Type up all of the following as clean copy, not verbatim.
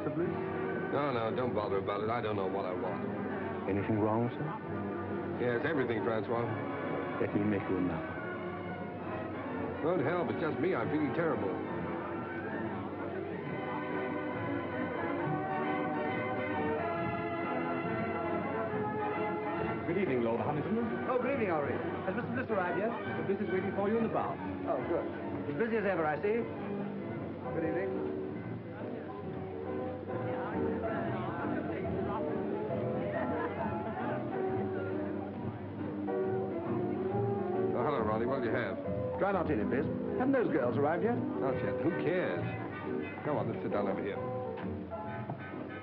Mr. Bliss? No, don't bother about it. I don't know what I want. Anything wrong, sir? Yes, everything, Francois. Let me make you an offer. Good help, it's just me. I'm feeling terrible. Good evening, Lord Huntington. Oh, good evening, Alroyd. Has Mr. Bliss arrived yet? Mr. Bliss is waiting for you in the bar. Oh, good. As busy as ever, I see. Good evening. Oh, hello, Ronnie. What'll you have? Dry martini, please. Haven't those girls arrived yet? Not yet. Who cares? Come on, let's sit down over here.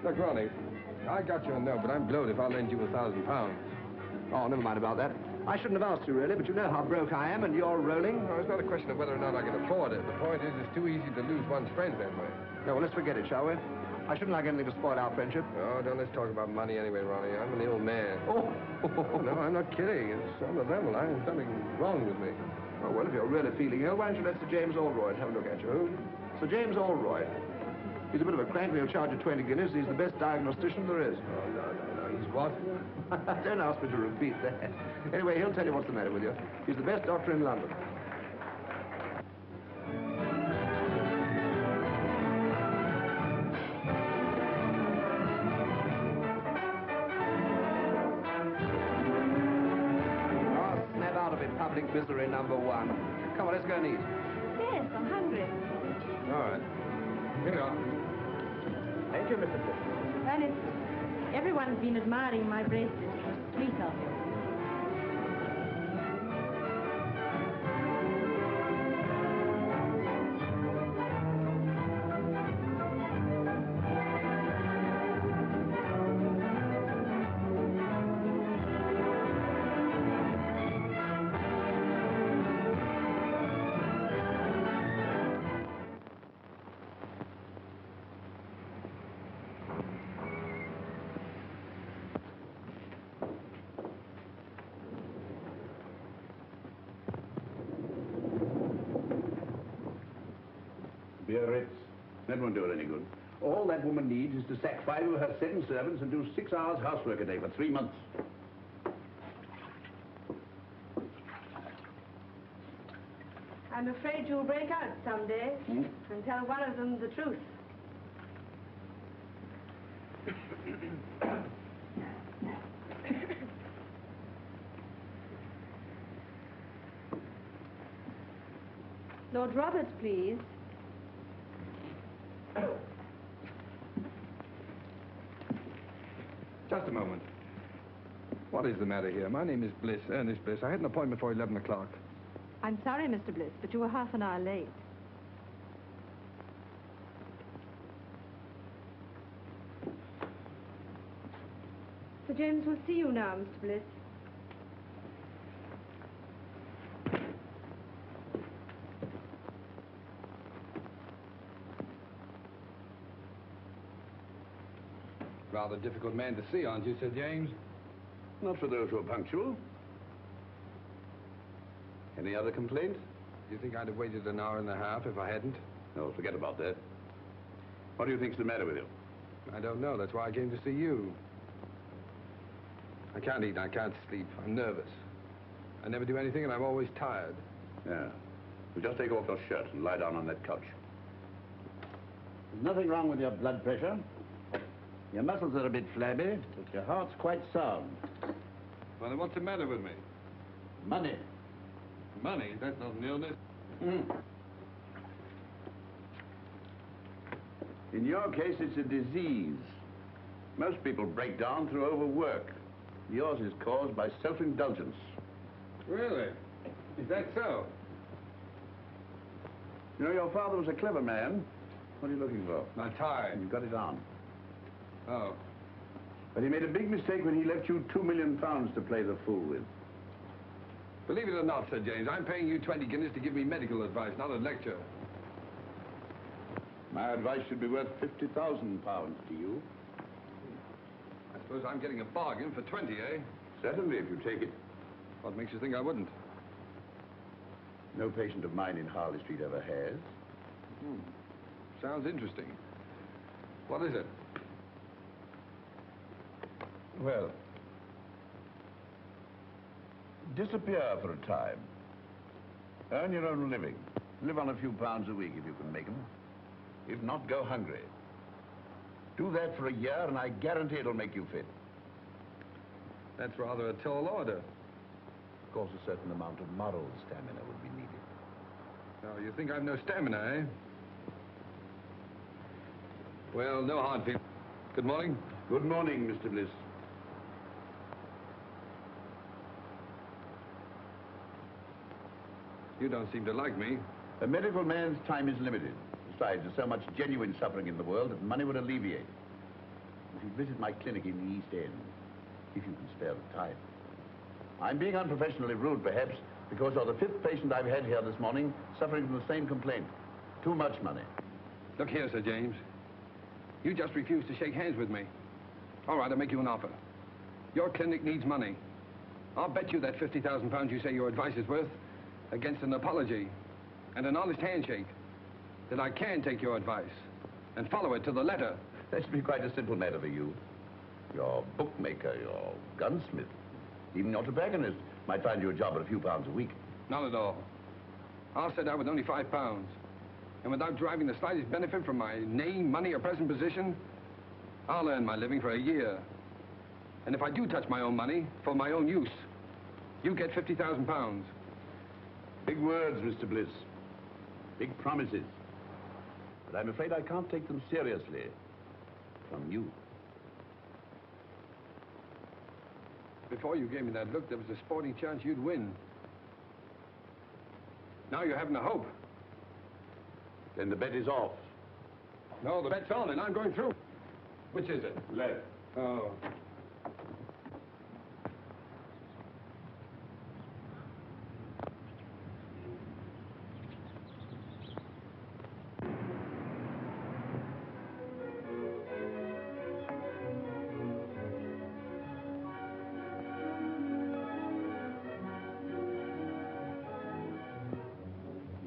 Look, Ronnie, I got your note, but I'm blowed if I'll lend you £1,000. Oh, never mind about that. I shouldn't have asked you, really, but you know how broke I am, and you're rolling. No, it's not a question of whether or not I can afford it. The point is, it's too easy to lose one's friends that way. No, well, let's forget it, shall we? I shouldn't like anything to spoil our friendship. No, don't let's talk about money anyway, Ronnie. I'm an ill man. Oh! No, I'm not kidding. It's on the level. There's something wrong with me. Oh, well, if you're really feeling ill, why don't you let Sir James Aldroyd have a look at you? Who? Sir James Aldroyd. He's a bit of a crank, and he'll charge you 20 guineas. He's the best diagnostician there is. Oh, no. He's what? Don't ask me to repeat that. Anyway, he'll tell you what's the matter with you. He's the best doctor in London. Oh, snap out of it, public misery number one. Come on, let's go and eat. Yes, I'm hungry. All right. Here we are. Thank you, Mr. Bliss. Ernest, everyone's been admiring my bracelet. It was sweet of you. Biarritz. That won't do it any good. All that woman needs is to sack 5 of her 7 servants and do 6 hours housework a day for 3 months. I'm afraid you'll break out someday and tell one of them the truth. Lord Roberts, please. Just a moment. What is the matter here? My name is Bliss, Ernest Bliss. I had an appointment for 11 o'clock. I'm sorry, Mr. Bliss, but you were half an hour late. Sir James will see you now, Mr. Bliss. Rather difficult man to see, aren't you, Sir James? Not for those who are punctual. Any other complaint? Do you think I'd have waited an hour and a half if I hadn't? No, forget about that. What do you think's the matter with you? I don't know. That's why I came to see you. I can't eat. I can't sleep. I'm nervous. I never do anything, and I'm always tired. Yeah. Well, just take off your shirt and lie down on that couch. There's nothing wrong with your blood pressure. Your muscles are a bit flabby, but your heart's quite sound. Well, then what's the matter with me? Money. Money? That's not an illness. In your case, it's a disease. Most people break down through overwork. Yours is caused by self-indulgence. Really? Is that so? You know, your father was a clever man. What are you looking for? My tie. You got it on. Oh. But he made a big mistake when he left you £2 million to play the fool with. Believe it or not, Sir James, I'm paying you 20 guineas to give me medical advice, not a lecture. My advice should be worth £50,000 to you. I suppose I'm getting a bargain for 20, eh? Certainly, if you take it. What makes you think I wouldn't? No patient of mine in Harley Street ever has. Sounds interesting. What is it? Well, disappear for a time. Earn your own living. Live on a few pounds a week if you can make them. If not, go hungry. Do that for a year, and I guarantee it'll make you fit. That's rather a tall order. Of course, a certain amount of moral stamina would be needed. Oh, you think I've no stamina, eh? Well, no hard feelings. Good morning. Good morning, Mr. Bliss. You don't seem to like me. A medical man's time is limited. Besides, there's so much genuine suffering in the world that money would alleviate. If you visit my clinic in the East End, if you can spare the time. I'm being unprofessionally rude, perhaps, because you're the 5th patient I've had here this morning suffering from the same complaint. Too much money. Look here, Sir James. You just refused to shake hands with me. All right, I'll make you an offer. Your clinic needs money. I'll bet you that 50,000 pounds you say your advice is worth against an apology and an honest handshake that I can take your advice and follow it to the letter. That should be quite a simple matter for you. Your bookmaker, your gunsmith, even your tobacconist might find you a job at a few pounds a week. Not at all. I'll set out with only £5. And without deriving the slightest benefit from my name, money, or present position, I'll earn my living for a year. And if I do touch my own money for my own use, you get £50,000. Big words, Mr. Bliss. Big promises. But I'm afraid I can't take them seriously. From you. Before you gave me that look, there was a sporting chance you'd win. Now you're having a hope. Then the bet is off. No, the bet's on, and I'm going through. Which is it? Left. Oh.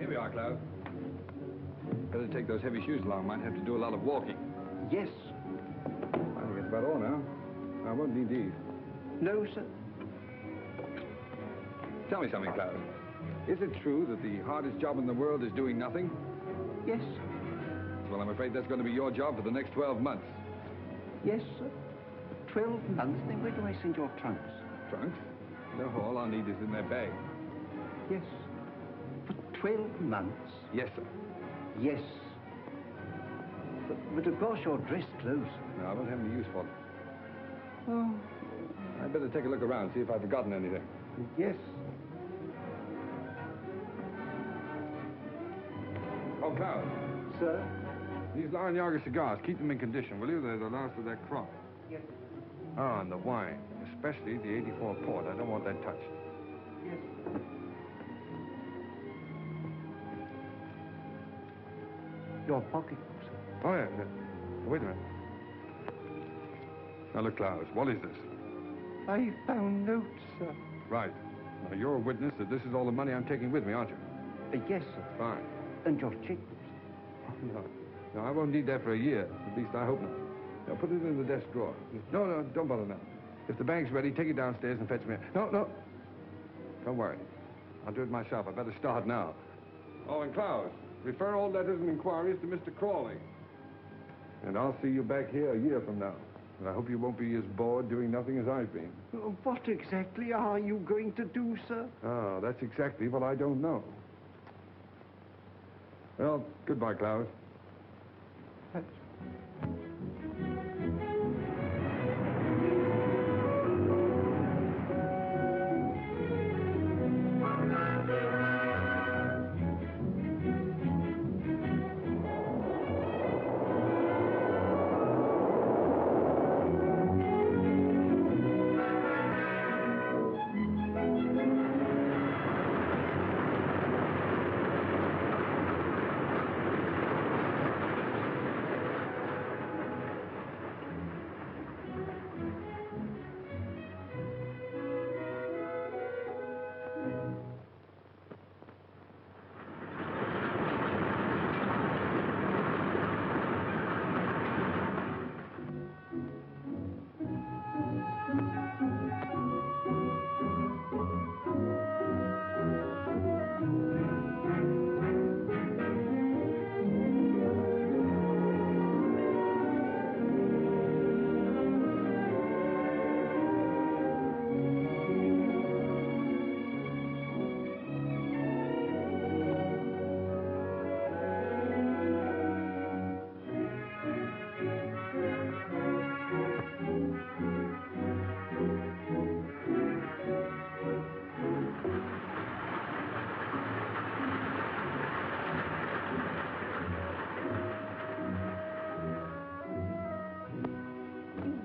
Here we are, Cloud. Better take those heavy shoes along. Might have to do a lot of walking. Yes. I think that's about all now. I won't need these. No, sir. Tell me something, Cloud. Is it true that the hardest job in the world is doing nothing? Yes. Well, I'm afraid that's going to be your job for the next 12 months. Yes, sir. 12 months? Then where do I send your trunks? Trunks? No, all I'll need is in that bag. Yes. For 12 months? Yes, sir. Yes. But of course you're dressed close. No, I won't have any use for them. Oh. I'd better take a look around, see if I've forgotten anything. Yes. Oh, Cloud. Sir? These Laranaga cigars, keep them in condition, will you? They're the last of that crop. Yes. Oh, and the wine, especially the 84 port. I don't want that touched. Yes. Your pocketbook, sir. Oh, yeah. Wait a minute. Now, look, Cloud, what is this? I found notes, sir. Right. Now, you're a witness that this is all the money I'm taking with me, aren't you? Yes, sir. Fine. And your checkbook, No. No, I won't need that for a year. At least I hope not. Now, put it in the desk drawer. No, don't bother now. If the bank's ready, take it downstairs and fetch me. No. Don't worry. I'll do it myself. I better start now. Oh, and Cloud, refer all letters and inquiries to Mr. Crawley. And I'll see you back here a year from now. And I hope you won't be as bored doing nothing as I've been. What exactly are you going to do, sir? Oh, that's exactly what I don't know. Well, goodbye, Cloud.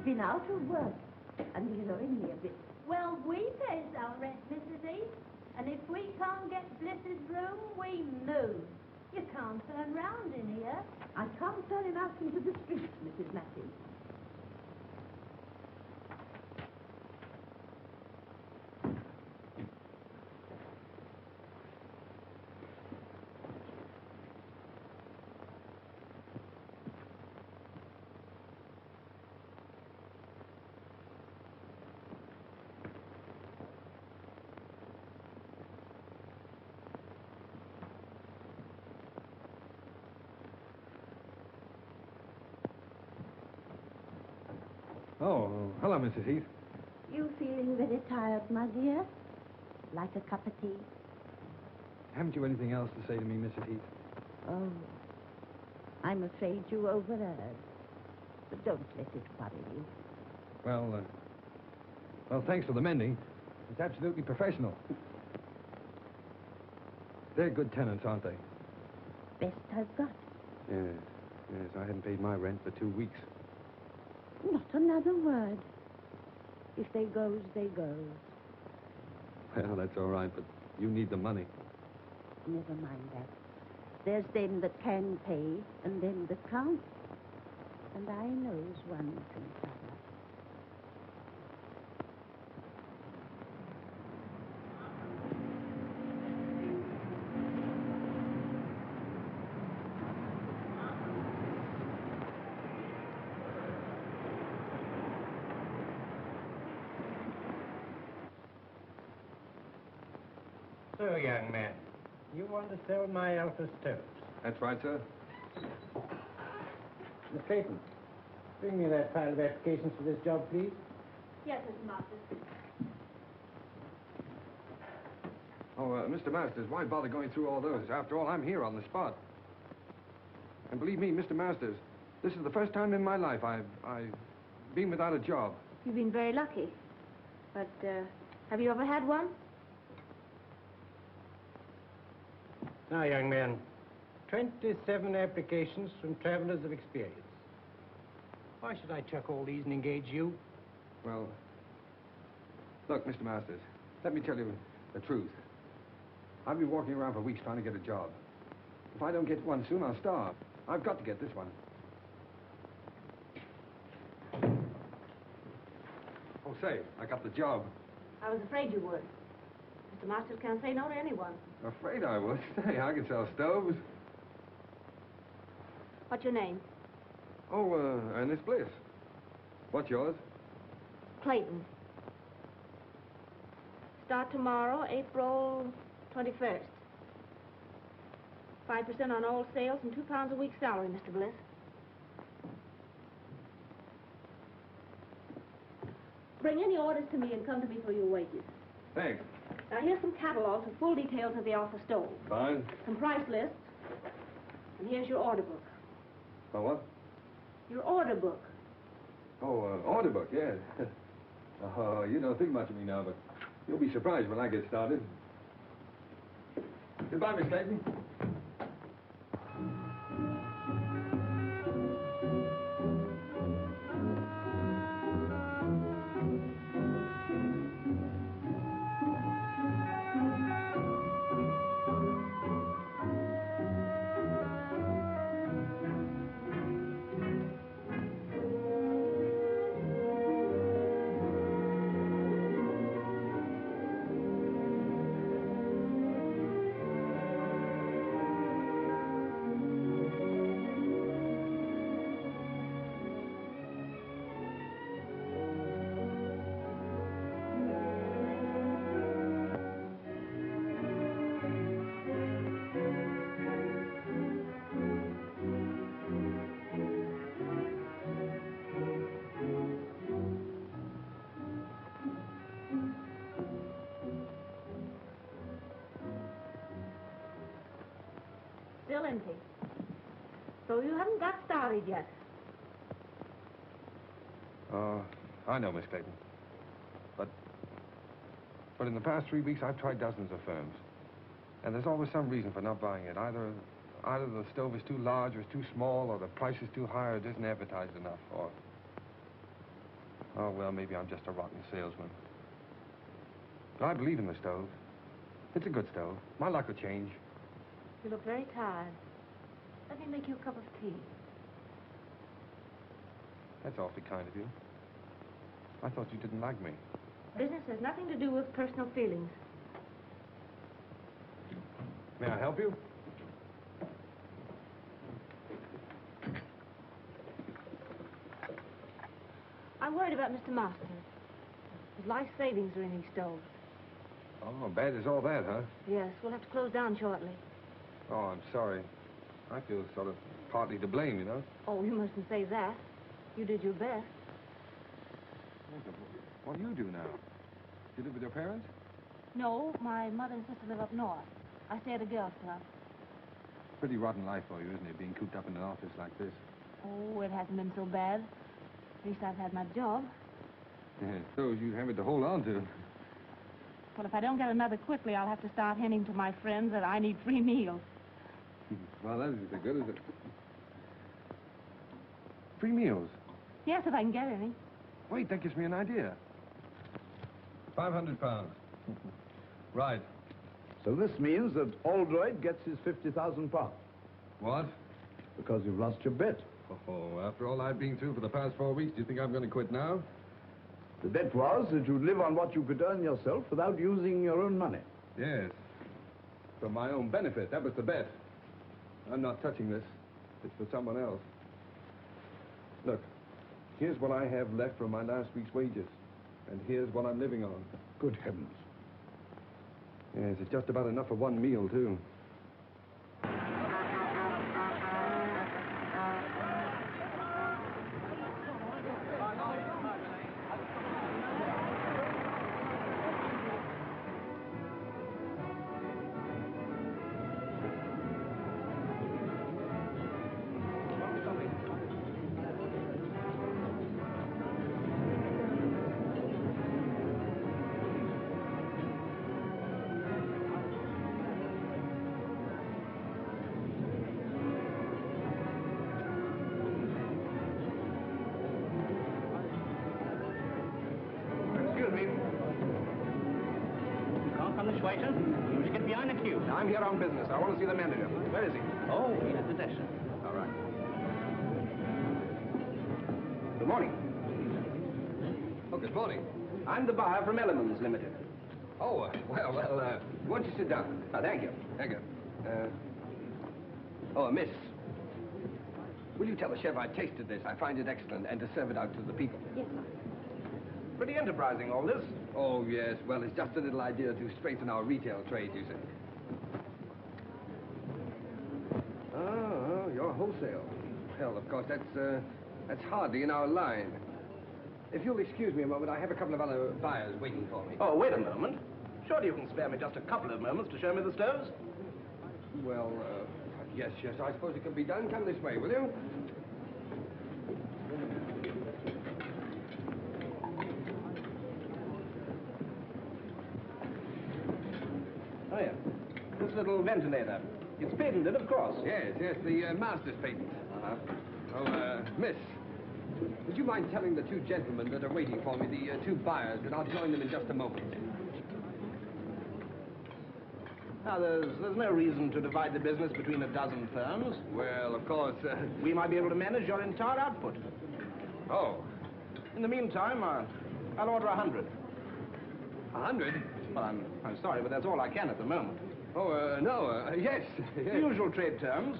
been out of work, and he's owing me a bit. Well, we pays our rent, Mrs. Heath. And if we can't get Bliss's room, we move. You can't turn round in here. I can't turn him out into the street, Mrs. Matthews. Oh, hello, Mrs. Heath. You feeling very tired, my dear? Like a cup of tea? Haven't you anything else to say to me, Mrs. Heath? Oh, I'm afraid you overheard. But don't let it worry you. Well, thanks for the mending. It's absolutely professional. They're good tenants, aren't they? Best I've got. Yes, I hadn't paid my rent for 2 weeks. Not another word. If they goes, they goes. Well, that's all right, but you need the money. Never mind that. There's them that can pay, and them that can't. And I knows one from t'other. So, young man, you want to sell my Alpha stoves? That's right, sir. Miss Clayton, bring me that pile of applications for this job, please. Yes, Mr. Masters. Oh, Mr. Masters, why bother going through all those? After all, I'm here on the spot. And believe me, Mr. Masters, this is the first time in my life I've been without a job. You've been very lucky. But, have you ever had one? Now, young man, 27 applications from travelers of experience. Why should I chuck all these and engage you? Well, look, Mr. Masters, let me tell you the truth. I've been walking around for weeks trying to get a job. If I don't get one soon, I'll starve. I've got to get this one. Oh, say, I got the job. I was afraid you would. Mr. Masters can't say no to anyone. Afraid I would. Hey, I can sell stoves. What's your name? Oh, Ernest Bliss. What's yours? Clayton. Start tomorrow, April 21st. 5% on all sales and £2 a week salary, Mr. Bliss. Bring any orders to me and come to me for your wages. Thanks. Now, here's some catalogs with full details of the Alpha stove. Fine. Some price lists. And here's your order book. Oh, what? Your order book. Oh, order book, yes. Oh, you don't think much of me now, but you'll be surprised when I get started. Goodbye, Miss Clayton. Still empty. So you haven't got started yet. I know, Miss Clayton. But in the past 3 weeks, I've tried dozens of firms. And there's always some reason for not buying it. Either the stove is too large or it's too small, or the price is too high or it isn't advertised enough, or... Oh, well, maybe I'm just a rotten salesman. But I believe in the stove. It's a good stove. My luck will change. You look very tired. Let me make you a cup of tea. That's awfully kind of you. I thought you didn't like me. Business has nothing to do with personal feelings. May I help you? I'm worried about Mr. Masters. His life savings are in these stoves. Oh, bad as all that, huh? Yes, we'll have to close down shortly. Oh, I'm sorry. I feel sort of partly to blame, you know? Oh, you mustn't say that. You did your best. What do you do now? You live with your parents? No, my mother and sister live up north. I stay at a girls' club. Pretty rotten life for you, isn't it, being cooped up in an office like this? Oh, it hasn't been so bad. At least I've had my job. Yeah, those you have it to hold on to. Well, if I don't get another quickly, I'll have to start hinting to my friends that I need free meals. Well, that isn't so good, is it? Free meals? Yes, if I can get any. Wait, that gives me an idea. 500 pounds. Right. So this means that Aldroyd gets his 50,000 pounds. What? Because you've lost your bet. Oh, after all I've been through for the past 4 weeks, do you think I'm going to quit now? The bet was that you'd live on what you could earn yourself without using your own money. Yes. For my own benefit. That was the bet. I'm not touching this. It's for someone else. Look, here's what I have left from my last week's wages. And here's what I'm living on. Good heavens. Yes, it's just about enough for one meal, too. I'm here on business. I want to see the manager. Where is he? Oh, he's at the desk. All right. Good morning. Oh, good morning. I'm the buyer from Elements Limited. Oh, won't you sit down? Thank you. Thank you. Miss. Will you tell the chef I tasted this? I find it excellent, and to serve it out to the people. Yes, sir. Pretty enterprising, all this. Oh, yes. Well, it's just a little idea to strengthen our retail trade, you see. Oh, you're wholesale. Well, of course, that's hardly in our line. If you'll excuse me a moment, I have a couple of other buyers waiting for me. Oh, wait a moment. Surely you can spare me just a couple of moments to show me the stoves? Well, yes, I suppose it can be done. Come this way, will you? Oh, yeah. This little ventilator. It's patented, of course. Yes, the master's patent. Miss, would you mind telling the two gentlemen that are waiting for me, the two buyers, that I'll join them in just a moment? Now, there's no reason to divide the business between a dozen firms. Well, of course, We might be able to manage your entire output. Oh, In the meantime, I'll order 100. 100? Well, I'm sorry, but that's all I can at the moment. Oh, no, yes. The usual trade terms.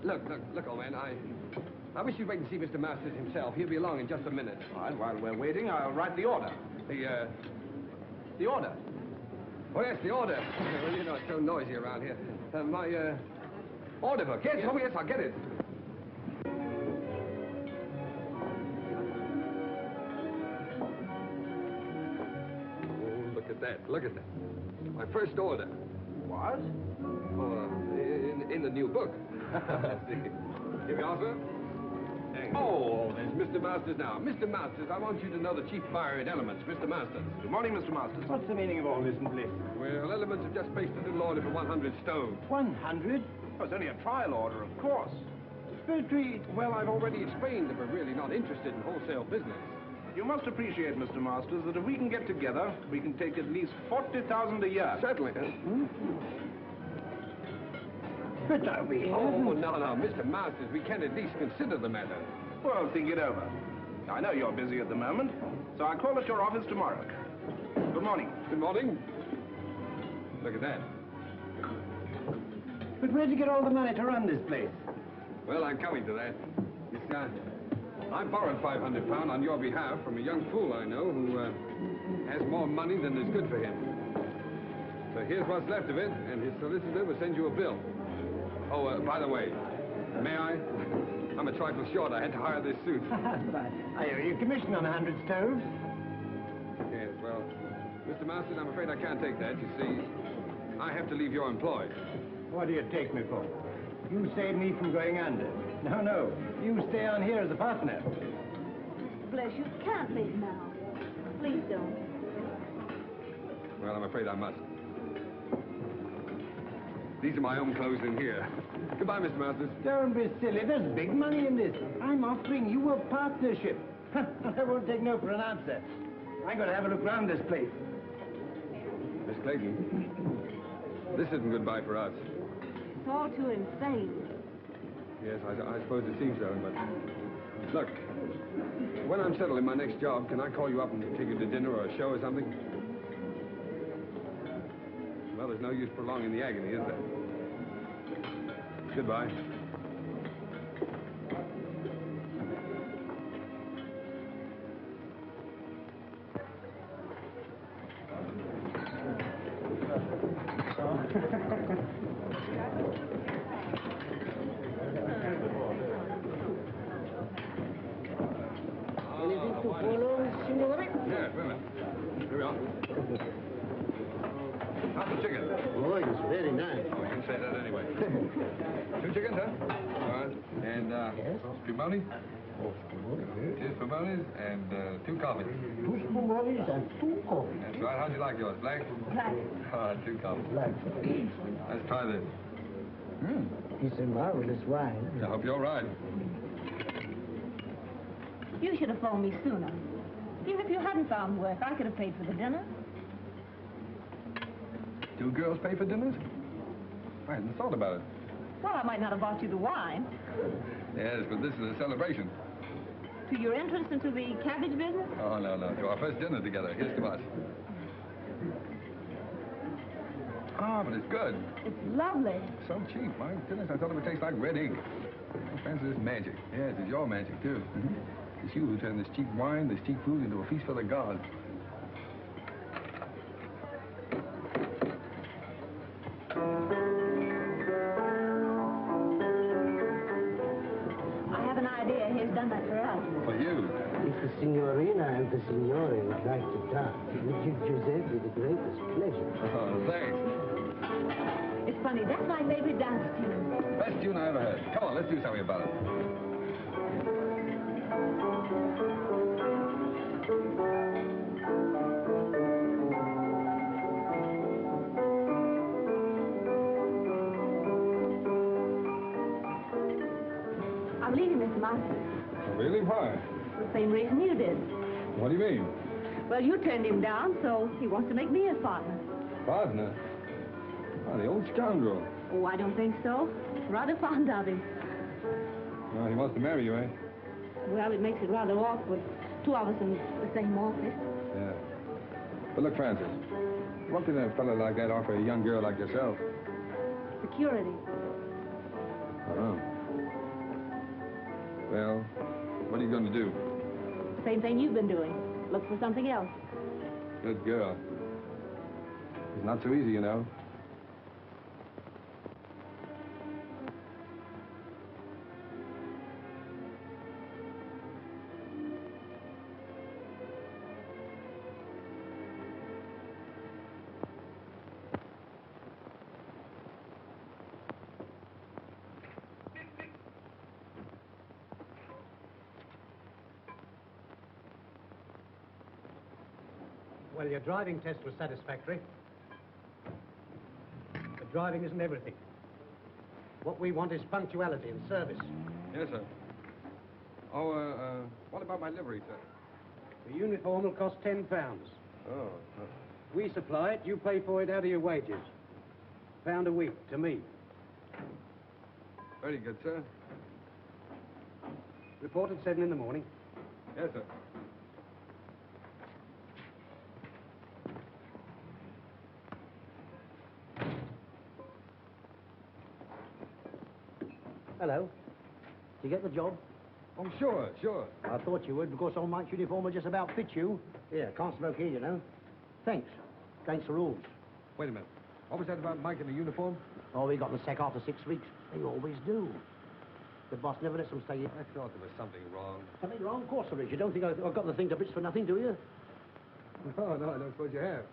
Look, old man, I wish you'd wait and see Mr. Masters himself. He'll be along in just a minute. All right, while we're waiting, I'll write the order. The order? Oh, yes, the order. Well, you know, it's so noisy around here. My order book. Yes, oh, yes, I'll get it. Oh, look at that. My first order. What? Oh, in the new book. See. Here we are, sir. Oh, there's Mr. Masters now. Mr. Masters, I want you to know the chief buyer at Elements, Mr. Masters. Good morning, Mr. Masters. What's the meaning of all this, Bliss? Well, Elements have just placed a little order for 100 stoves. 100? Oh, it's only a trial order, of course. poetry. Well, I've already explained that we're really not interested in wholesale business. You must appreciate, Mr. Masters, that if we can get together, we can take at least 40,000 a year. Certainly. But we Oh, no, Mr. Masters, we can at least consider the matter. Well, think it over. I know you're busy at the moment, so I'll call at your office tomorrow. Good morning. Good morning. Look at that. But where'd you get all the money to run this place? Well, I'm coming to that. I borrowed £500 on your behalf from a young fool I know who has more money than is good for him. So here's what's left of it, and his solicitor will send you a bill. Oh, by the way, may I? I'm a trifle short. I had to hire this suit. I owe you a commission on 100 stoves. Yes, well, Mr. Masters, I'm afraid I can't take that. You see, I have to leave your employ. What do you take me for? You saved me from going under. No. You stay on here as a partner. Mr. Bliss, you can't leave now. Please don't. Well, I'm afraid I must. These are my own clothes in here. Goodbye, Mr. Masters. Don't be silly. There's big money in this. I'm offering you a partnership. I won't take no for an answer. I'm going to have a look around this place. Miss Clayton, this isn't goodbye for us. It's all too insane. Yes, I suppose it seems so, but... Look, when I'm settled in my next job, can I call you up and take you to dinner or a show or something? Well, there's no use prolonging the agony, is there? Goodbye. Anything to follow, signore? Yes, wait a minute. Here we are. How's the chicken? Oh, it's very nice. Oh, you can say that anyway. 2 chickens, huh? All right. And, Yes? spumoni? Oh, 2 spumonis and 2 coffees. 2 spumonis and 2 coffees. That's right. How'd you like yours? Black? Black. 2 coffees. Black. Let's try this. It's a marvelous wine. I hope you're right. You should have phoned me sooner. Even if you hadn't found work, I could have paid for the dinner. 2 girls pay for dinners? I hadn't thought about it. Well, I might not have bought you the wine. Yes, but this is a celebration. To your entrance into the cabbage business? Oh, no. To our first dinner together. Here's to us. Ah, but it's good. It's lovely. So cheap. My goodness, I thought it would taste like red ink. I fancy this magic. Yes, it's your magic, too. It's you who turned this cheap wine, this cheap food into a feast for the gods. I have an idea. Here's done that for us. For you. If the signorina and the signore would like to dance, we give Giuseppe the greatest pleasure. Oh, thanks. It's funny. That's my favorite dance tune. Best tune I ever heard. Come on, let's do something about it. I'm leaving Mr. Masters. Really? Why? The same reason you did. What do you mean? Well, you turned him down, so he wants to make me his partner. Partner? Oh, the old scoundrel. Oh, I don't think so. Rather fond of him. Well, he wants to marry you, eh? Well, it makes it rather awkward. 2 of us in the same office. Yeah. But look, Francis, what can a fellow like that offer a young girl like yourself? Security. Oh. Well, what are you going to do? Same thing you've been doing. Look for something else. Good girl. It's not so easy, you know. Well, your driving test was satisfactory. But driving isn't everything. What we want is punctuality and service. Yes, sir. Oh, what about my livery, sir? The uniform will cost £10. Oh. We supply it, you pay for it out of your wages. £1 a week to me. Very good, sir. Report at 7 in the morning. Yes, sir. Hello. Did you get the job? Oh, sure. I thought you would, because old Mike's uniform will just about fit you. Here, can't smoke here, you know. Thanks. Against the rules. Wait a minute. What was that about Mike in the uniform? Oh, he got the sack after 6 weeks. They always do. The boss never lets them stay here. I thought there was something wrong. Something wrong? Of course there is. You don't think I've got the thing to bits for nothing, do you? No, I don't suppose you have.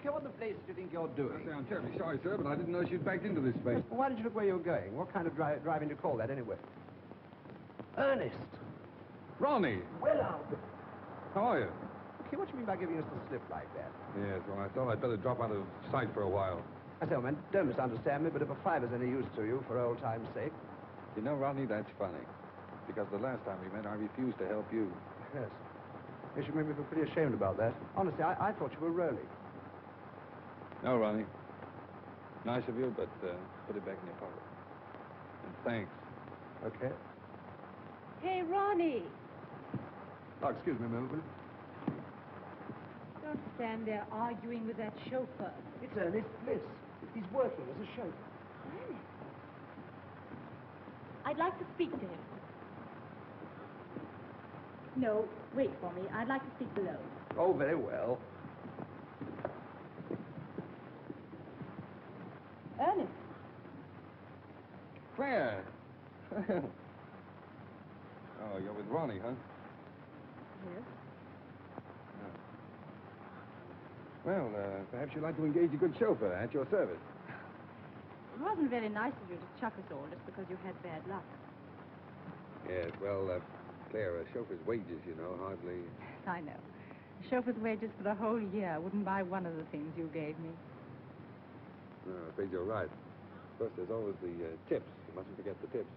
What the place do you think you're doing? I say, I'm terribly sorry, sir, but I didn't know she'd backed into this space. Well, why did you look where you were going? What kind of driving do you call that, anyway? Ernest! Ronnie! Well, Albert! How are you? Okay, what do you mean by giving us the slip like that? Yes, well, I thought I'd better drop out of sight for a while. I say, old man, don't misunderstand me, but if a fiver's any use to you, for old time's sake... You know, Ronnie, that's funny. Because the last time we met, I refused to help you. Yes. You should make me feel pretty ashamed about that. Honestly, I thought you were rolling. No, Ronnie. Nice of you, but put it back in your pocket. And thanks. Okay. Hey, Ronnie. Oh, excuse me a moment, will you? Don't stand there arguing with that chauffeur. It's Ernest Bliss. He's working as a chauffeur. Ernest. I'd like to speak to him. No, wait for me. I'd like to speak below. Oh, very well. Ernest. Claire! Oh, you're with Ronnie, huh? Yes. Well, perhaps you'd like to engage a good chauffeur at your service. It wasn't very nice of you to chuck us all just because you had bad luck. Yes, well, Claire, a chauffeur's wages, you know, hardly... I know. A chauffeur's wages for the whole year wouldn't buy one of the things you gave me. No, I'm afraid you're right. Of course, there's always the tips. You mustn't forget the tips.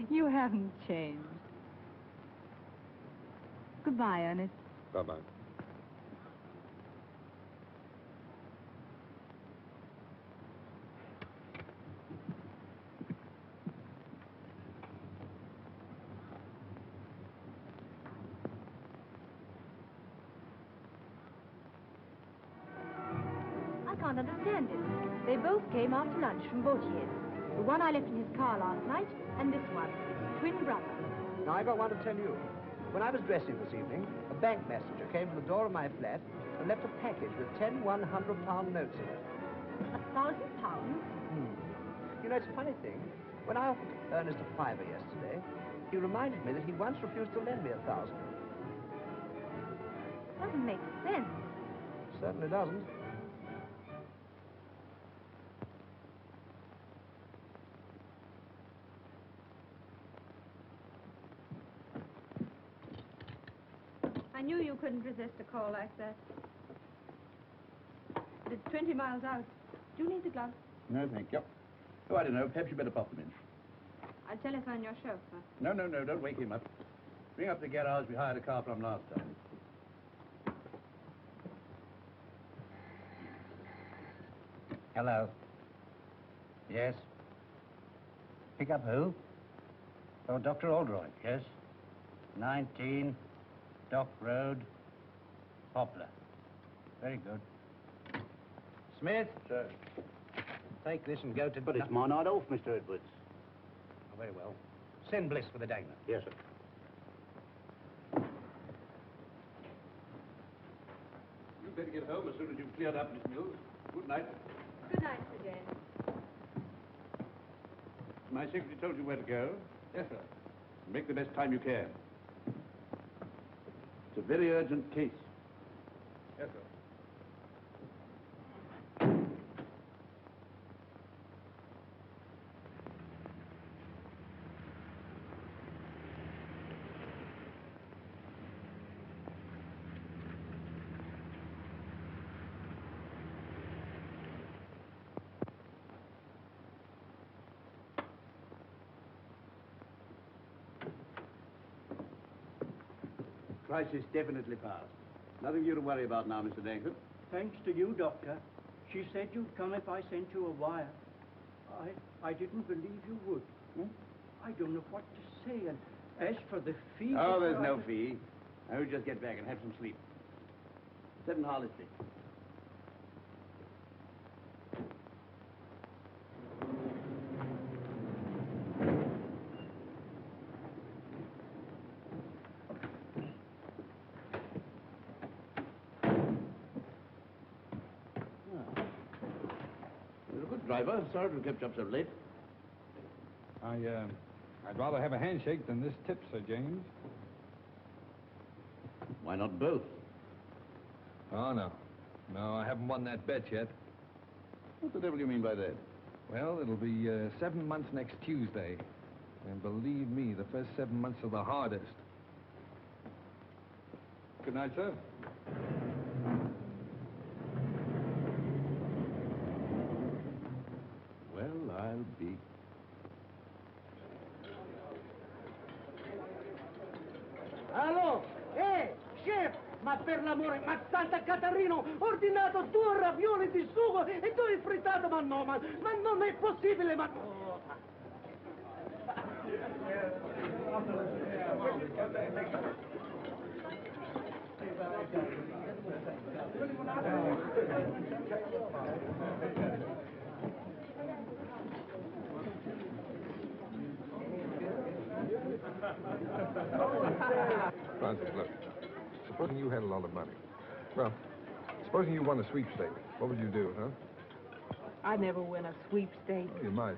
You haven't changed. Goodbye, Ernest. Bye-bye. I can't understand it. They both came after lunch from Vautier. The one I left in his car last night, and this one, twin brother. Now, I got one to tell you. When I was dressing this evening, a bank messenger came to the door of my flat and left a package with 10 £100 notes in it. £1,000? You know, it's a funny thing. When I offered Ernest a fiver yesterday, he reminded me that he once refused to lend me 1,000. Doesn't make sense. Certainly doesn't. I knew you couldn't resist a call like that. But it's 20 miles out. Do you need the gloves? No, thank you. Oh, I don't know. Perhaps you better pop them in. I'll telephone your chauffeur. No, don't wake him up. Bring up the garage we hired a car from last time. Hello. Yes. Pick up who? Oh, Dr. Aldroyd, yes. 19 Dock Road, Poplar. Very good. Smith? Sir. Take this and go to... But it's my night off, Mr. Edwards. Oh, very well. Send Bliss for the dagger. Yes, sir. You'd better get home as soon as you've cleared up Miss Mills. Good night. Good night, Sir James. My secretary told you where to go. Yes, sir. Make the best time you can. It's a very urgent case. Yes, sir. crisis definitely passed. Nothing for you to worry about now, Mr. Dankford. Thanks to you, Doctor. She said you'd come if I sent you a wire. I didn't believe you would. I don't know what to say, and as for the fee... Oh, there's no fee. I will just get back and have some sleep. 7 Harley Street. You're a good driver. Sorry to have kept you up so late. I'd rather have a handshake than this tip, Sir James. Why not both? Oh, no. No, I haven't won that bet yet. What the devil do you mean by that? Well, it'll be 7 months next Tuesday. And believe me, the first 7 months are the hardest. Good night, sir. Well, I'll be... Allo! Chef! Ma per l'amore, ma Santa Catarino, ordinato 2 ravioli di sugo e 2 frittato, ma no, ma non è possibile, ma... Francis, look. Supposing you had a lot of money. Well, supposing you won a sweepstake, what would you do, huh? I'd never win a sweepstake. Oh, you might.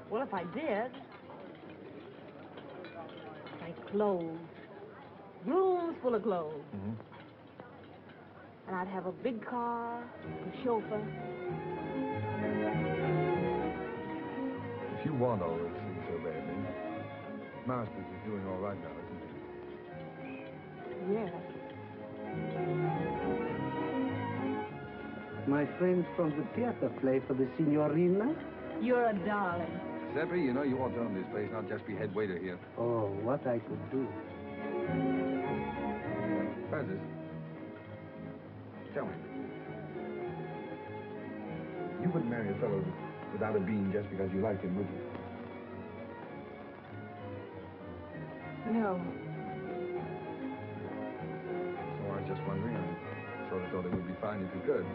Well, if I did, like clothes. Rooms full of clothes. Mm-hmm. And I'd have a big car, a chauffeur. If you want all those things so badly, Masters is doing all right now, isn't he? Yes. My friends from the theater play for the signorina? You're a darling. Giuseppe, you know you ought to own this place, not just be head waiter here. Oh, what I could do. Francis, tell me. You wouldn't marry a fellow without a bean just because you liked him, would you? No. Oh, I was just wondering. I sort of thought it would be fine if you could.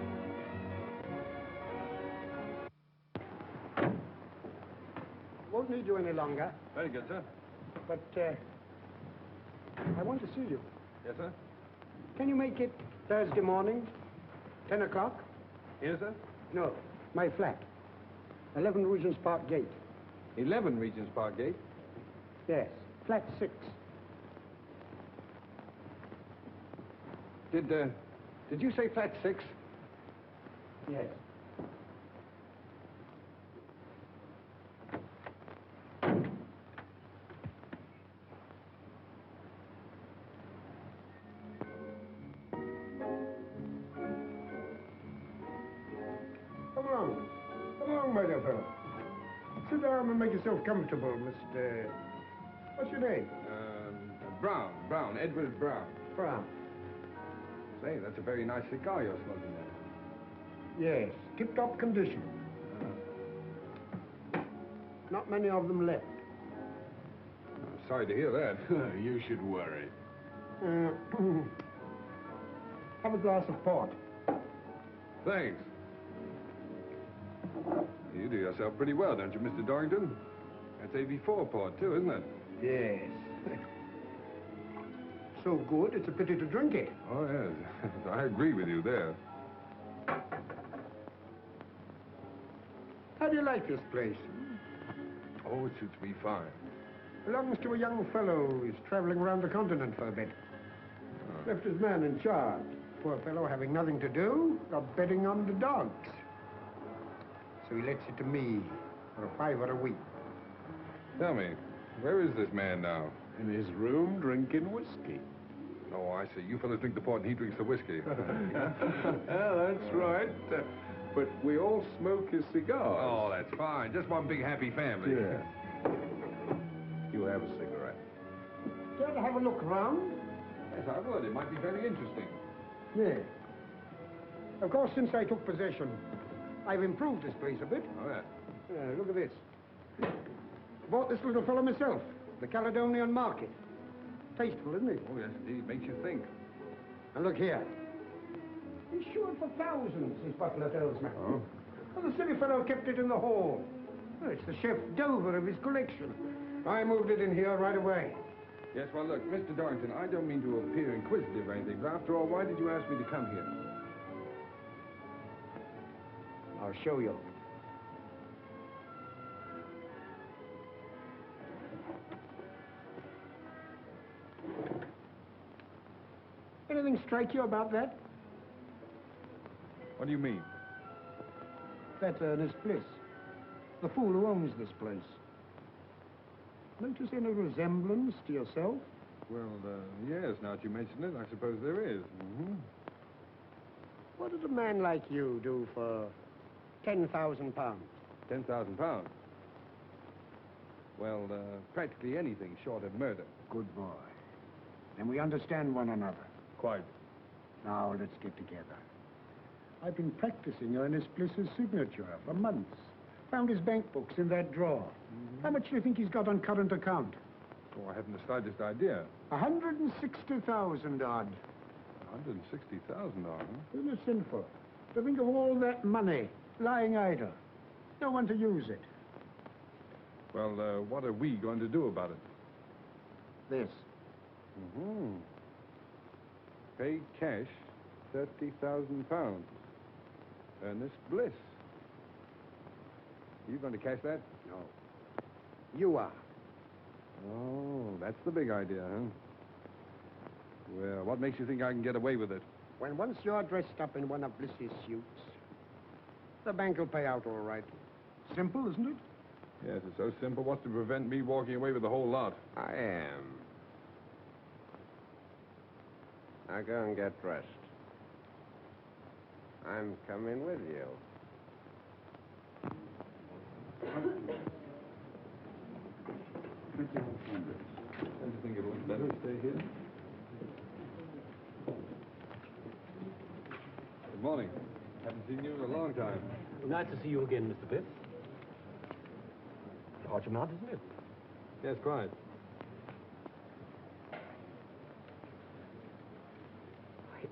Won't need you any longer, Very good, sir. but I want to see you. Yes, sir? Can you make it Thursday morning, 10 o'clock? Here, sir? No, my flat. 11 Regent's Park Gate. 11 Regent's Park Gate. Yes, flat 6. Did you say flat 6? Yes. Come along, my dear fellow. Sit down and make yourself comfortable, Mr... What's your name? Brown, Edward Brown. Brown. Say, that's a very nice cigar you're smoking there. Yes, tip-top condition. Not many of them left. I'm sorry to hear that. You should worry. Have a glass of port. Thanks. You do yourself pretty well, don't you, Mr. Dorrington? That's AB4 port, too, isn't it? Yes. So good, it's a pity to drink it. Oh, yes. I agree with you there. How do you like this place? Oh, it suits me fine. Belongs to a young fellow who's traveling around the continent for a bit. Left his man in charge. Poor fellow having nothing to do, got betting on the dogs. So he lets it to me for a $5 a week. Tell me, where is this man now? In his room, drinking whiskey. Oh, I see. You fellas drink the port and he drinks the whiskey. That's right. But we all smoke his cigars. Oh, that's fine. Just one big happy family. Yeah. You have a cigarette. Care to have a look round? Yes, I would. It might be very interesting. Yes. Of course, since I took possession, I've improved this place a bit. Oh, yeah. Look at this. Bought this little fellow myself, the Caledonian Market. Tasteful, isn't it? Oh, yes, indeed. Makes you think. And look here. Insured for thousands, this butler tells me. Oh? And the silly fellow kept it in the hall. Well, it's the chef d'oeuvre of his collection. I moved it in here right away. Yes, well, look, Mr. Dorrington, I don't mean to appear inquisitive or anything, but after all, why did you ask me to come here? I'll show you. Anything strike you about that? What do you mean? That's Ernest Bliss, the fool who owns this place. Notice any resemblance to yourself? Well, yes, now that you mention it, I suppose there is. Mm-hmm. What did a man like you do for £10,000? £10,000? Well, practically anything short of murder. Good boy. Then we understand one another. Quite. Now, let's get together. I've been practicing Ernest Bliss's signature for months. Found his bank books in that drawer. Mm-hmm. How much do you think he's got on current account? Oh, I haven't the slightest idea. 160,000 odd. 160,000 odd, huh? Isn't it sinful to think of all that money lying idle? No one to use it. Well, what are we going to do about it? This. Mm-hmm. Pay cash, £30,000. Ernest Bliss. Are you going to cash that? No. You are. Oh, that's the big idea, huh? Well, what makes you think I can get away with it? When once you're dressed up in one of Bliss's suits, the bank will pay out all right. Simple, isn't it? Yes, it's so simple. What's to prevent me walking away with the whole lot? I am. Now go and get dressed. I'm coming with you. Don't you think it looks better to stay here? Good morning. Haven't seen you in a long time. Nice to see you again, Mr. Bliss. Large amount, isn't it? Yes, quite.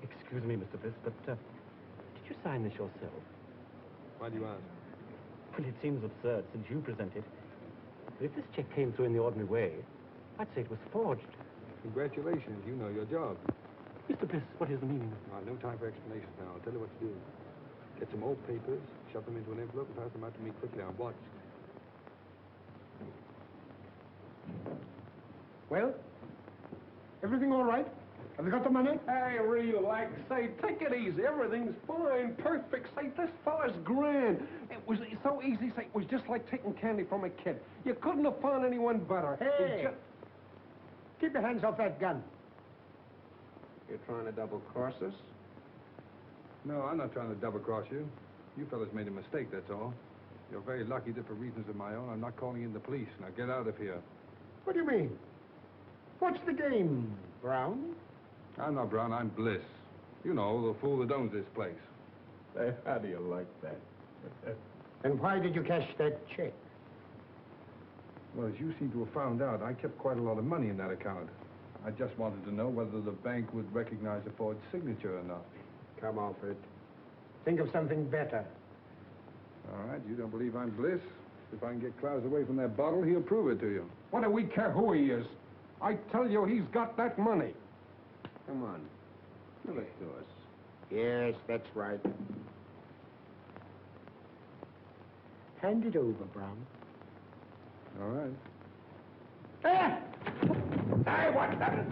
Excuse me, Mr. Bliss, but did you sign this yourself? Why do you ask? Well, it seems absurd since you presented. But if this check came through in the ordinary way, I'd say it was forged. Congratulations, you know your job. Mr. Bliss, what is the meaning? No time for explanations now. I'll tell you what to do. Get some old papers, shove them into an envelope, and pass them out to me quickly. I'm watched. Well, everything all right? Have you got the money? Hey, relax. Say, take it easy. Everything's fine, perfect. Say, this fella's grand. It was so easy. Say, it was just like taking candy from a kid. You couldn't have found anyone better. Hey! Keep your hands off that gun. You're trying to double-cross us? No, I'm not trying to double-cross you. You fellas made a mistake, that's all. You're very lucky that for reasons of my own, I'm not calling in the police. Now get out of here. What do you mean? What's the game, Brown? I'm not Brown, I'm Bliss. You know, the fool that owns this place. Hey, how do you like that? And why did you cash that check? Well, as you seem to have found out, I kept quite a lot of money in that account. I just wanted to know whether the bank would recognize a forged signature or not. Come off it. Think of something better. All right, you don't believe I'm Bliss? If I can get Klaus away from that bottle, he'll prove it to you. What do we care who he is? I tell you, he's got that money. Come on. Give it to us. Yes, that's right. Hand it over, Brown. All right. Hey! Hey, what's that?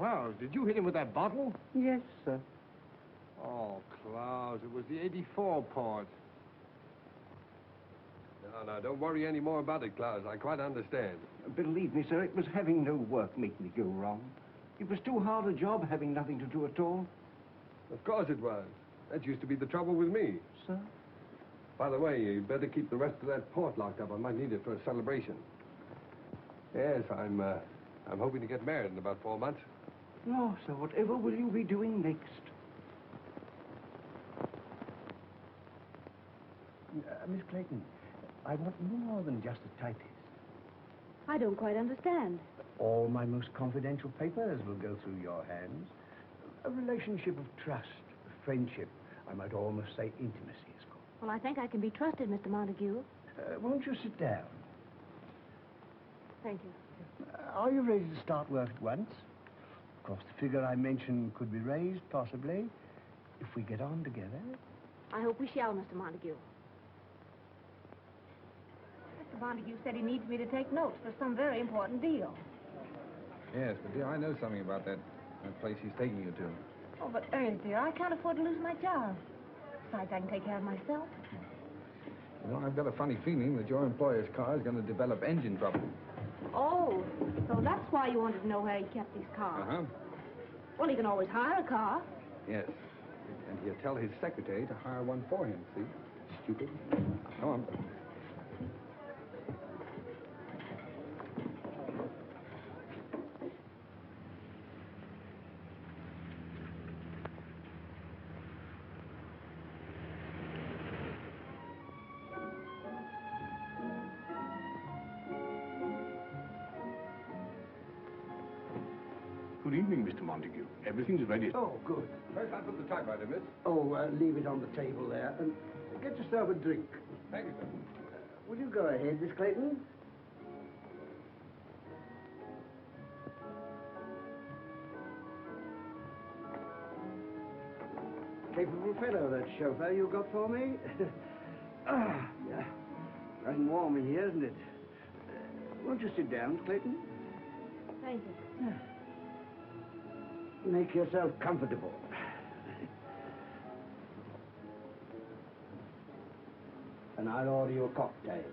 Klaus, did you hit him with that bottle? Yes, sir. Oh, Klaus, it was the 84 port. No, don't worry any more about it, Klaus. I quite understand. Believe me, sir, it was having no work make me go wrong. It was too hard a job having nothing to do at all. Of course it was. That used to be the trouble with me. Sir? By the way, you better keep the rest of that port locked up. I might need it for a celebration. Yes, I'm hoping to get married in about 4 months. No, sir, whatever will you be doing next? Miss Clayton, I want more than just a typist. I don't quite understand. All my most confidential papers will go through your hands. A relationship of trust, of friendship, I might almost say intimacy is called. Well, I think I can be trusted, Mr. Montague. Won't you sit down? Thank you. Are you ready to start work at once? Of course, the figure I mentioned could be raised, possibly, if we get on together. I hope we shall, Mr. Montague. Mr. Montague said he needs me to take notes for some very important deal. Yes, but dear, I know something about that place he's taking you to. Oh, but Ernest, dear, I can't afford to lose my job. Besides, I can take care of myself. You know, I've got a funny feeling that your employer's car is going to develop engine trouble. Oh, so that's why you wanted to know where he kept his car. Uh-huh. Well, he can always hire a car. Yes. And he'll tell his secretary to hire one for him, see? Stupid. Come on. Good evening, Mr. Montague. Everything's ready. Oh, good. First, I'll put the typewriter, miss. Oh, leave it on the table there. And get yourself a drink. Thank you, sir. Will you go ahead, Miss Clayton? Capable fellow, that chauffeur you got for me. Yeah. Running warm in here, isn't it? Won't you sit down, Clayton? Thank you. Make yourself comfortable. And I'll order you a cocktail.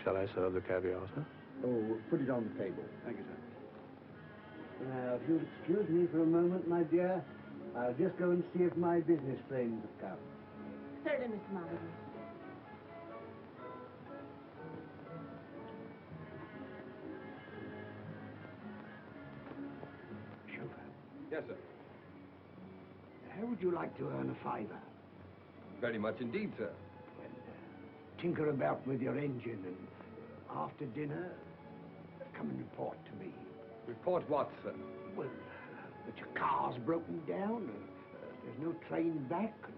Shall I serve the caviar, sir? Oh, put it on the table. Thank you, sir. Now, if you'll excuse me for a moment, my dear, I'll just go and see if my business friends have come. Certainly, Mr. Montague. Yes, sir. How would you like to earn a fiver? Very much indeed, sir. Tinker about with your engine, and after dinner, come and report to me. Report what, sir? Well, that your car's broken down, and there's no train back. And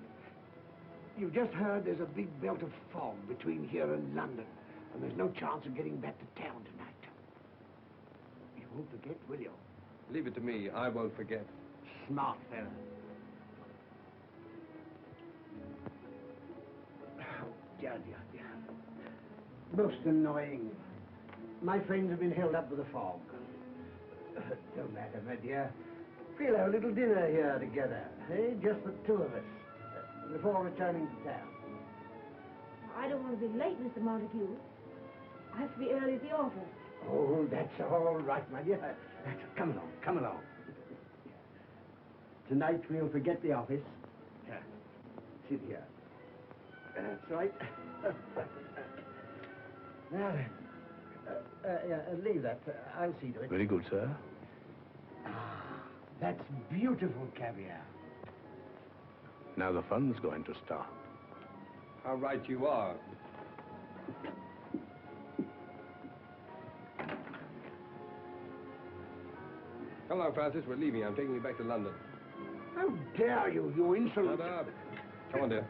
you've just heard there's a big belt of fog between here and London, and there's no chance of getting back to town tonight. You won't forget, will you? Leave it to me. I won't forget. Smart fella. Oh, dear. Most annoying. My friends have been held up with the fog. Don't matter, my dear. We'll have a little dinner here together, eh? Just the two of us, before returning to town. I don't want to be late, Mr. Montague. I have to be early at the office. Oh, that's all right, my dear. Come along. Tonight we'll forget the office. Sit here. That's right. Now then, leave that. I'll see to it. Very good, sir. That's beautiful caviar. Now the fun's going to start. How right you are. Come on, Francis. We're leaving. I'm taking you back to London. How dare you, you insolent... Shut up. Come on, dear.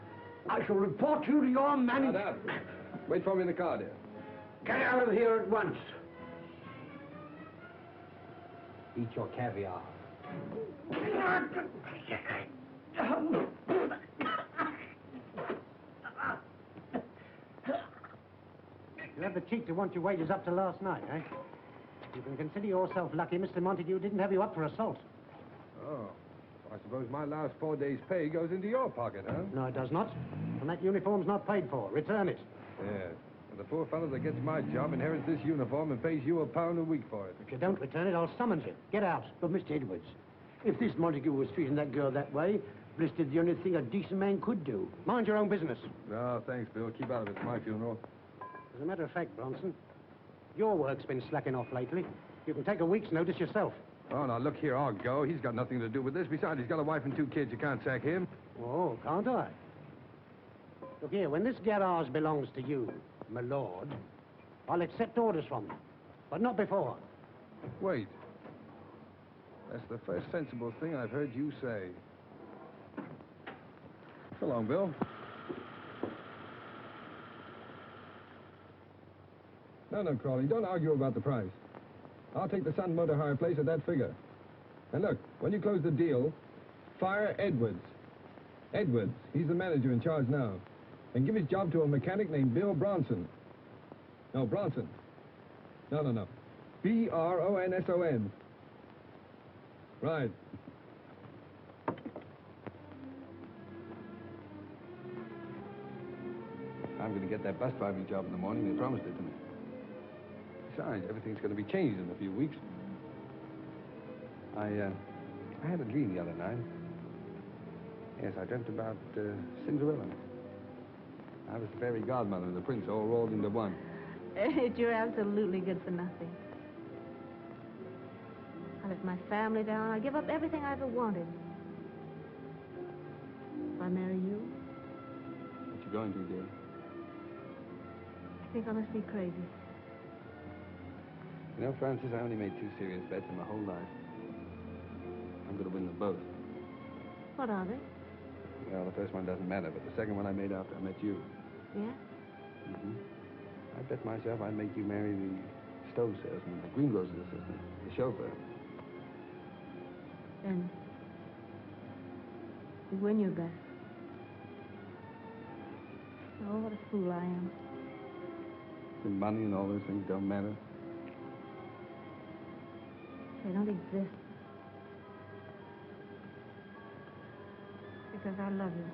I shall report you to your manager. Shut up. Wait for me in the car, dear. Get out of here at once. Eat your caviar. You had the cheek to want your wages up to last night, eh? You can consider yourself lucky Mr. Montague didn't have you up for assault. Oh. I suppose my last 4 days' pay goes into your pocket, huh? No, it does not. And that uniform's not paid for. Return it. Yeah. And the poor fellow that gets my job inherits this uniform and pays you £1 a week for it. If you don't return it, I'll summons you. Get out. But, Mr. Edwards, if this Montague was treating that girl that way, Bliss did the only thing a decent man could do. Mind your own business. No, thanks, Bill. Keep out of it. It's my funeral. As a matter of fact, Bronson, your work's been slacking off lately. You can take a week's notice yourself. Oh, now, look here. I'll go. He's got nothing to do with this. Besides, he's got a wife and 2 kids. You can't sack him. Oh, can't I? Look here, when this garage belongs to you, my lord, I'll accept orders from you. But not before. Wait. That's the first sensible thing I've heard you say. So long, Bill. No, Crawley, don't argue about the price. I'll take the Sun Motor Hire place at that figure. And look, when you close the deal, fire Edwards. Edwards, he's the manager in charge now. And give his job to a mechanic named Bill Bronson. No, Bronson. No. B-R-O-N-S-O-N. Right. I'm going to get that bus driving job in the morning. They promised it to me. Besides, everything's going to be changed in a few weeks. I had a dream the other night. Yes, I dreamt about Cinderella. I was the fairy godmother and the prince all rolled into one. You're absolutely good for nothing. I let my family down. I give up everything I ever wanted. If I marry you, What you going to, dear? I think I must be crazy. You know, Francis, I only made 2 serious bets in my whole life. I'm going to win them both. What are they? Well, the first one doesn't matter, but the second one I made after I met you. Yeah? Mm-hmm. I bet myself I'd make you marry the stove salesman, the greengrocer's assistant, the chauffeur. Then you win your bet. Oh, what a fool I am. The money and all those things don't matter. They don't exist. Because I love you.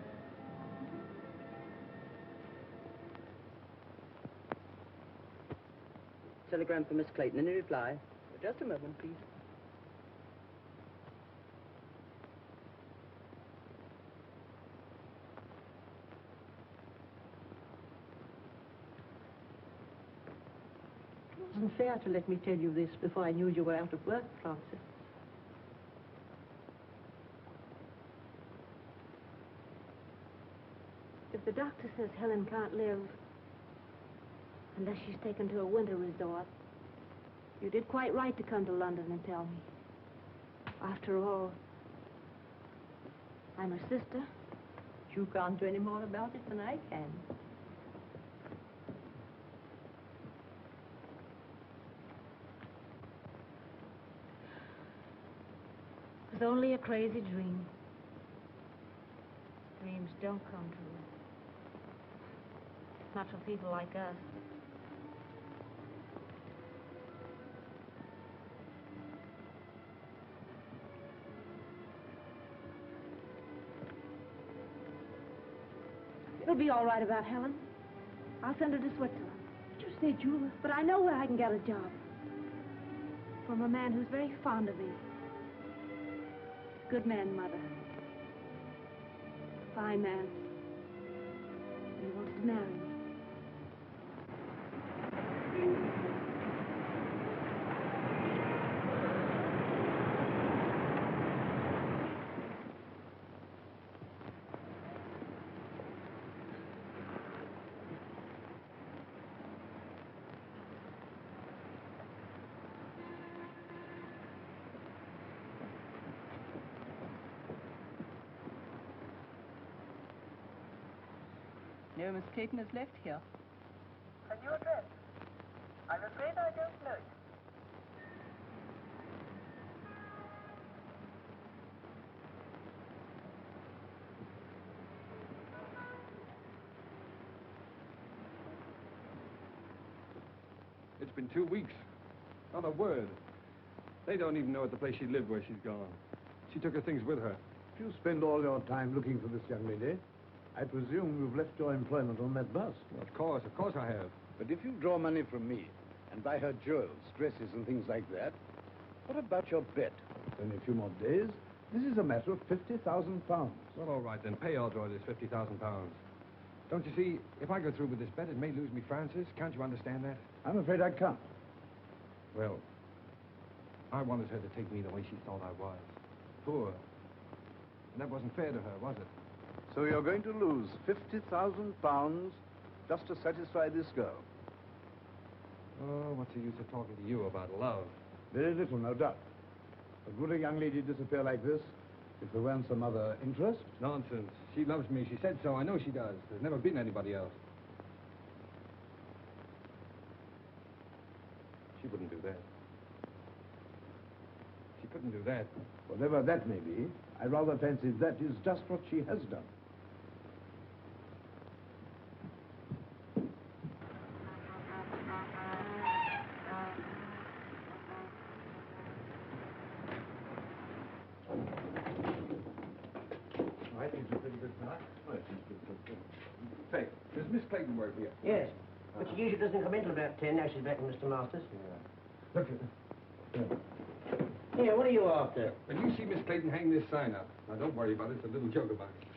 Telegram for Miss Clayton. Any reply? Just a moment, please. It wasn't fair to let me tell you this before I knew you were out of work, Francis. If the doctor says Helen can't live unless she's taken to a winter resort, you did quite right to come to London and tell me. After all, I'm her sister. You can't do any more about it than I can. It was only a crazy dream. Dreams don't come true. Not for people like us. It'll be all right about Helen. I'll send her to Switzerland. Did you say Julia? But I know where I can get a job. From a man who's very fond of me. Good man, Mother. Fine man. And he wants to marry me. No, Miss Clayton has left here. A new address? I'm afraid I don't know it. It's been 2 weeks. Not a word. They don't even know at the place she lived where she's gone. She took her things with her. If you spend all your time looking for this young lady, I presume you've left your employment on that bus. Of course I have. But if you draw money from me and buy her jewels, dresses, and things like that, what about your bet? In a few more days, this is a matter of £50,000. Well, all right, then. Pay Aldroyd his £50,000. Don't you see, if I go through with this bet, it may lose me Francis. Can't you understand that? I'm afraid I can't. Well, I wanted her to take me the way she thought I was. Poor. And that wasn't fair to her, was it? So you're going to lose £50,000 just to satisfy this girl? Oh, what's the use of talking to you about love? Very little, no doubt. But would a young lady disappear like this if there weren't some other interest? Nonsense. She loves me. She said so. I know she does. There's never been anybody else. She wouldn't do that. She couldn't do that. Whatever that may be, I rather fancy that is just what she has done. Say, does Miss Clayton work here? Yes. But she usually doesn't come in till about 10. Now she's back with Mr. Masters. Yeah. Look at her. Here, what are you after? When you see Miss Clayton hang this sign up, now don't worry about it. It's a little joke about it.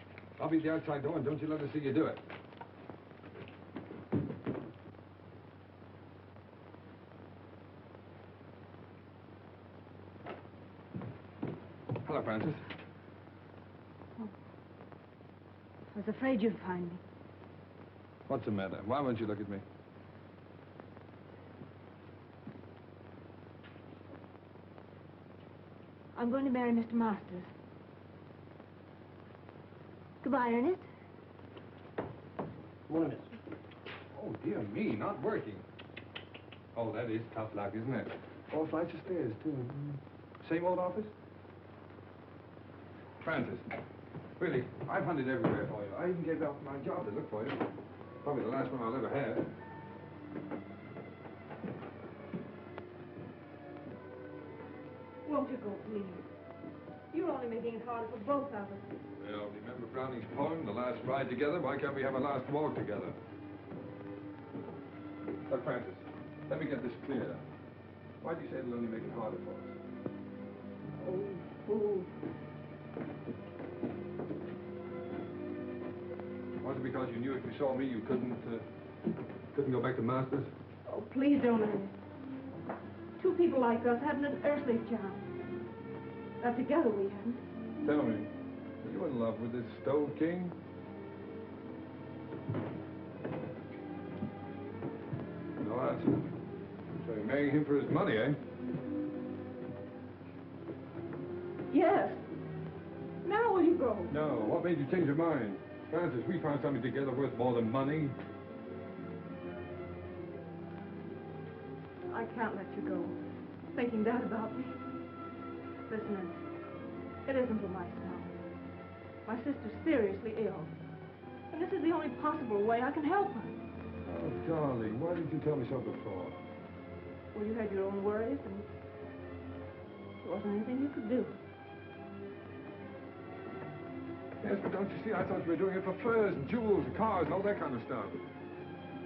I'll be at the outside door, and don't you let her see you do it. Hello, Francis. Oh. I was afraid you'd find me. What's the matter? Why won't you look at me? I'm going to marry Mr. Masters. Goodbye, Ernest. Morning, miss. Oh, dear me, not working. Oh, that is tough luck, isn't it? 4 flights of stairs, too. Same old office? Francis, really, I've hunted everywhere for you. I even gave up my job to look for you. Probably the last one I'll ever have. Won't you go, please? You're only making it harder for both of us. Well, remember Browning's poem, The Last Ride Together? Why can't we have a last walk together? Look, Francis, let me get this clear. Why do you say it'll only make it harder for us? Oh. Was it because you knew if you saw me, you couldn't go back to Masters? Oh, please don't, Ernest. Two people like us haven't an earthly chance. Not together we haven't. Tell me, are you in love with this Stove King? No answer. So you're marrying him for his money, eh? Yes. Now will you go? No. What made you change your mind? Francis, we found something together worth more than money. I can't let you go. Thinking that about me. Listen, Ernest. It isn't for myself. My sister's seriously ill. And this is the only possible way I can help her. Oh, darling, why didn't you tell me so before? Well, you had your own worries, and there wasn't anything you could do. Yes, but don't you see, I thought you were doing it for furs and jewels and cars and all that kind of stuff.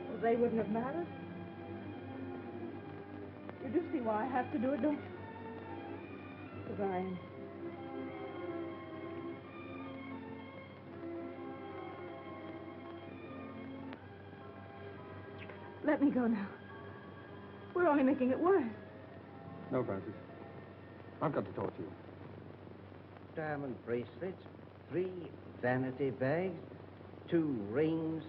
Well, they wouldn't have mattered. You do see why I have to do it, don't you? Goodbye, Ernest. Let me go now. We're only making it worse. No, Francis. I've got to talk to you. Diamond bracelets, 3 vanity bags, 2 rings,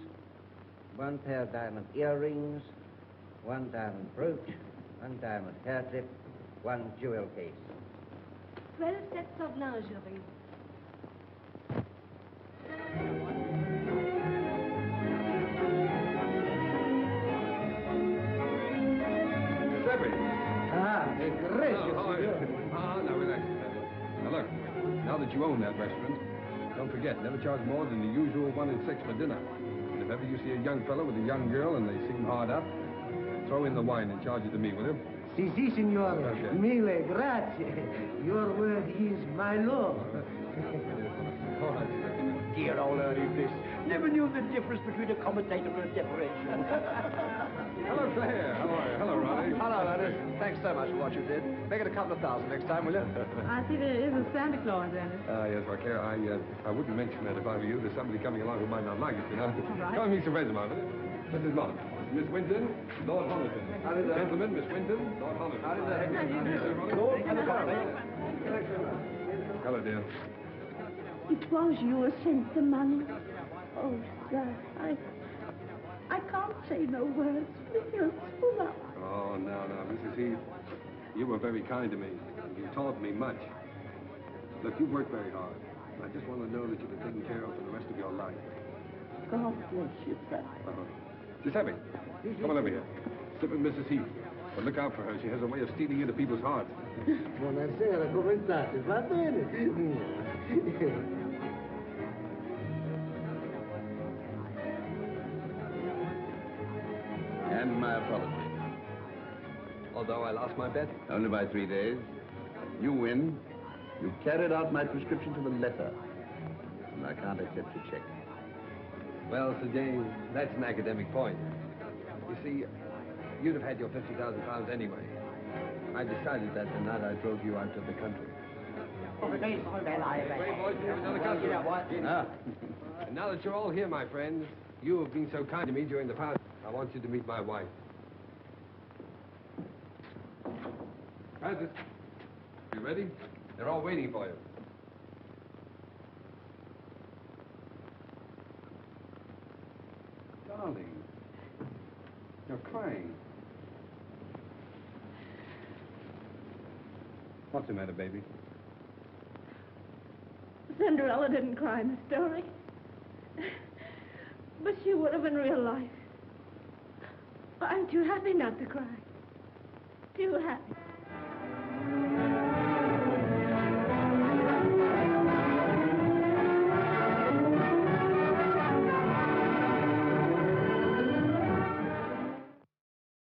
1 pair of diamond earrings, 1 diamond brooch, 1 diamond hair clip, 1 jewel case. 12 sets of lingerie. Now relax. Now look, now that you own that restaurant, don't forget, never charge more than the usual 1 and 6 for dinner. And if ever you see a young fellow with a young girl and they seem hard up, throw in the wine and charge it to me, will you? Si, signore. Okay. Mille grazie. Your word is my law. All right. Dear old Ernest Bliss. Never knew the difference between a commentator and a decoration. Hello, Claire. How are you? Hello, Ronnie. Hello, Ernest. Thanks so much for what you did. Make it a couple of thousand next time, will you? I see there is a Santa Claus, Ernest. Yes, well, Claire, I wouldn't mention that if I were you. There's somebody coming along who might not like it, you know. right. Come and meet some friends of mine, will you? Mrs. Mott. Miss Winton, Lord Homerton. How do you do? Gentlemen, Miss Winton, Lord Homerton. How do you do? How do you do? Lord and the Hello, dear. It was you who sent the money. Oh, sir, I can't say no words. You're full up. Oh, no, Mrs. Heath. You were very kind to me. You taught me much. Look, you worked very hard. I just want to know that you've been taken care of for the rest of your life. God bless you, sir. Giuseppe, come on over here. Sit with Mrs. Heath. But look out for her. She has a way of stealing into people's hearts. Buonasera, come state? Va bene? And my apology. Although I lost my bet? Only by 3 days. You win. You carried out my prescription to the letter. And I can't accept your check. Well, Sir James, that's an academic point. You see, you'd have had your £50,000 anyway. I decided that the night I drove you out to the country. Great boys, we have another customer. Ah. And now that you're all here, my friends, you have been so kind to me during the past. I want you to meet my wife. Francis, you ready? They're all waiting for you. Darling, you're crying. What's the matter, baby? Cinderella didn't cry in the story. But she would have in real life. I'm too happy not to cry. Too happy.